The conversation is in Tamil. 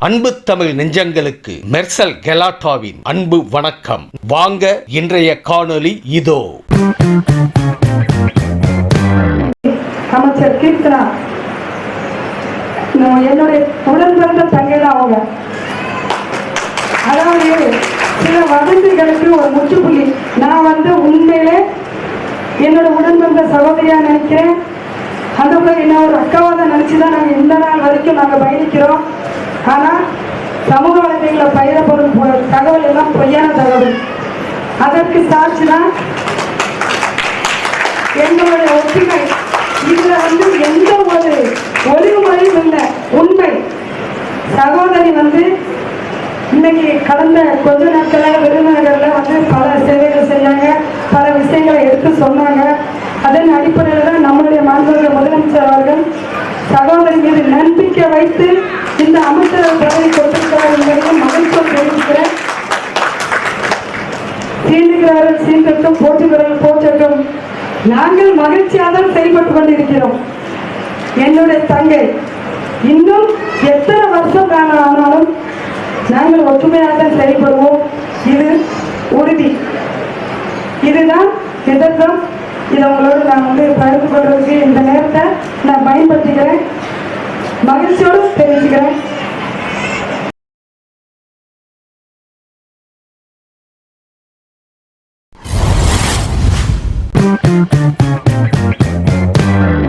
அன்பு தமிழ் நெஞ்சங்களுக்கு மெர்சல் கெலாட்டாவின் அன்பு வணக்கம். வாங்க இன்றைய காணொளி இதோ. அமைச்சர் கீர்த்தனா என்னுடைய உடன் பிறந்த தங்கை தான் அவங்க. அதாவது சில வதந்திகளுக்கு ஒரு முற்றுப்புள்ளி. நான் உண்மையிலே என்னோட உடன் பிறந்த சகோதரியா நினைக்கிறேன். அந்த என்ன ஒரு அக்காவை தான் நினைச்சுதான் நாங்கள் இந்த நாள் வரைக்கும் நாங்கள் பயணிக்கிறோம். ஆனால் சமூக வலைதளங்களில் பயிரப்படும் தகவல் எல்லாம் பொய்யான தகவல். அதற்கு சாட்சி தான் எங்களுடைய ஒற்றுமை. இதுல எந்த ஒரு ஒளிவுமுறையும் இல்லை, உண்மை. சகோதரி இன்னைக்கு கடந்த கொஞ்ச நாட்களாக விருதுநகர்ல பல சேவைகள் செஞ்சாங்க, பல விஷயங்களை எடுத்து சொன்னாங்க. அதன் அடிப்படையில் தான் நம்முடைய மாண்புமிகு முதலமைச்சர் அவர்கள் சகோதரி மீது நம்பிக்கை வைத்து இந்த அமைச்சர் பதவி கொடுத்திருக்கிறார் என்பதையும் மகிழ்ச்சியோடு தெரிவிக்கிறேன். சீண்டுகிறார்கள் சீண்டட்டும், போற்றுகிறார்கள் போற்றட்டும். நாங்கள் மகிழ்ச்சியாக தான் செயல்பட்டு கொண்டிருக்கிறோம். என்னுடைய தங்கை இன்னும் எத்தனை வருஷம் ஆனாலும் நாங்கள் ஒற்றுமையாக தான் செயல்படுவோம். இது உறுதி. இதுதான் எதிர்த்தம். இதை உங்களோடு நான் பகிர்ந்து கொள்வதற்கு இந்த நேரத்தை நான் பயன்படுத்திக்கிறேன். மகிழ்ச்சியோடு தெரிவிச்சுக்கிறேன்.